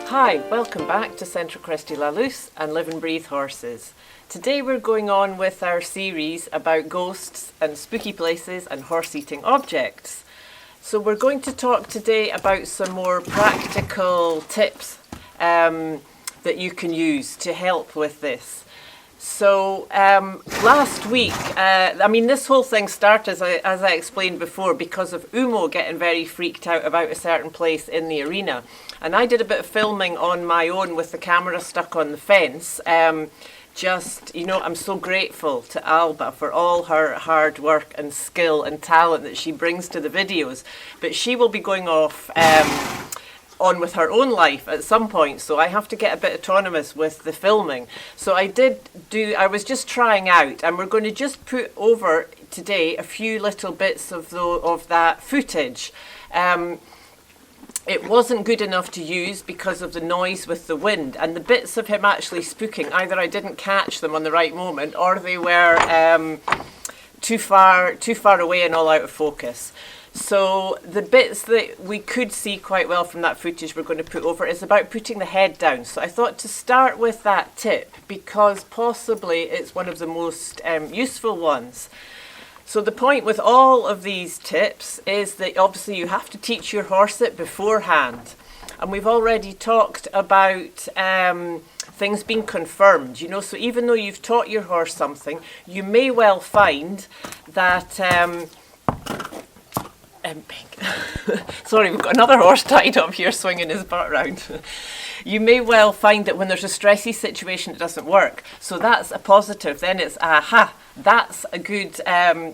Hi, welcome back to Centre Cresty La Luce and Live and Breathe Horses. Today we're going on with our series about ghosts and spooky places and horse-eating objects. So we're going to talk today about some more practical tips that you can use to help with this. So last week, this whole thing started, as I explained before, because of Umo getting very freaked out about a certain place in the arena. And I did a bit of filming on my own with the camera stuck on the fence. I'm so grateful to Alba for all her hard work and skill and talent that she brings to the videos. But she will be going off on with her own life at some point, so I have to get a bit autonomous with the filming. So I was just trying out, and we're going to just put over today a few little bits of that footage. It wasn't good enough to use because of the noise with the wind, and the bits of him actually spooking, either I didn't catch them on the right moment or they were too far away and all out of focus. So the bits that we could see quite well from that footage we're going to put over is about putting the head down. So I thought to start with that tip because possibly it's one of the most useful ones. So the point with all of these tips is that obviously you have to teach your horse it beforehand. And we've already talked about things being confirmed, so even though you've taught your horse something, you may well find that... Sorry, we've got another horse tied up here swinging his butt around. You may well find that when there's a stressy situation it doesn't work. So that's a positive. Then it's, aha, that's a good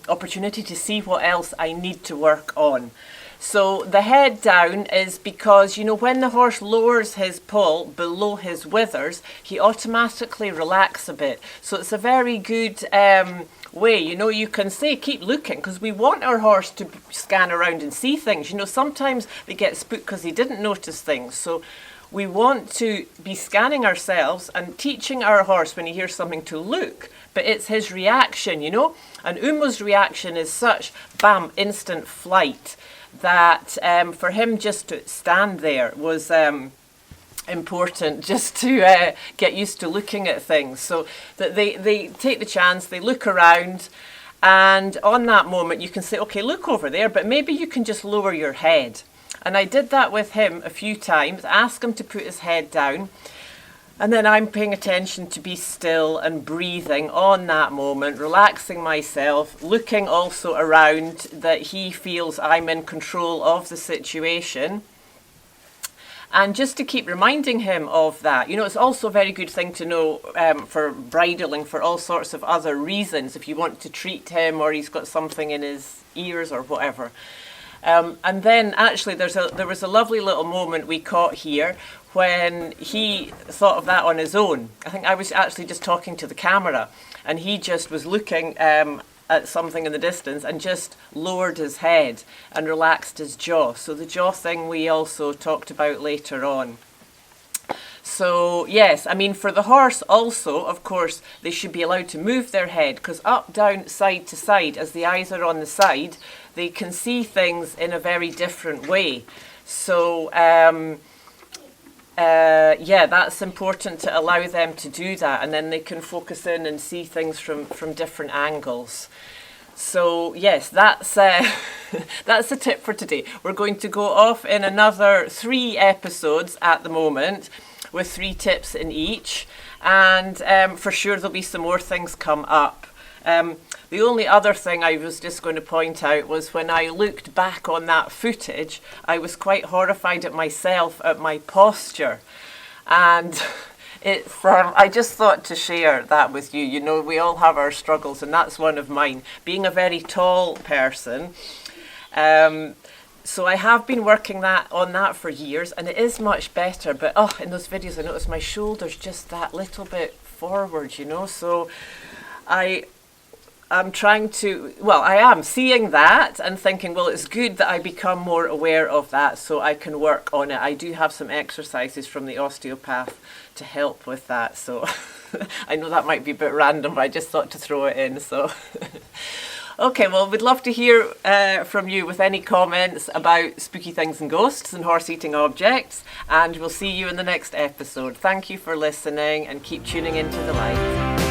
opportunity to see what else I need to work on. So the head down is because, when the horse lowers his poll below his withers, he automatically relaxes a bit. So it's a very good way, you can say keep looking because we want our horse to scan around and see things. Sometimes they get spooked because they didn't notice things. So we want to be scanning ourselves and teaching our horse when he hears something to look, but it's his reaction, and Umo's reaction is such, bam, instant flight, that for him just to stand there was important, just to get used to looking at things. So that they take the chance, they look around, and on that moment you can say, okay, look over there, but maybe you can just lower your head. And I did that with him a few times, ask him to put his head down, and then I'm paying attention to be still and breathing on that moment, relaxing myself, looking also around that he feels I'm in control of the situation. And just to keep reminding him of that, it's also a very good thing to know for bridling for all sorts of other reasons, if you want to treat him or he's got something in his ears or whatever. And then actually there was a lovely little moment we caught here when he thought of that on his own. I think I was actually just talking to the camera and he just was looking at something in the distance and just lowered his head and relaxed his jaw. So the jaw thing we also talked about later on. So yes, for the horse also, of course, they should be allowed to move their head because up, down, side to side, as the eyes are on the side, they can see things in a very different way. So that's important to allow them to do that, and then they can focus in and see things from different angles. So yes, that's that's a tip for today. We're going to go off in another 3 episodes at the moment with 3 tips in each, and for sure there'll be some more things come up. The only other thing I was just going to point out was when I looked back on that footage, I was quite horrified at myself, at my posture. And I just thought to share that with you. We all have our struggles, and that's one of mine. Being a very tall person, so I have been working on that for years, and it is much better. But in those videos I noticed my shoulders just that little bit forward, So I'm trying to, I am seeing that and thinking, it's good that I become more aware of that so I can work on it. I do have some exercises from the osteopath to help with that. So I know that might be a bit random, but I just thought to throw it in. So Okay, well, we'd love to hear from you with any comments about spooky things and ghosts and horse-eating objects, and we'll see you in the next episode. Thank you for listening, and keep tuning into the light.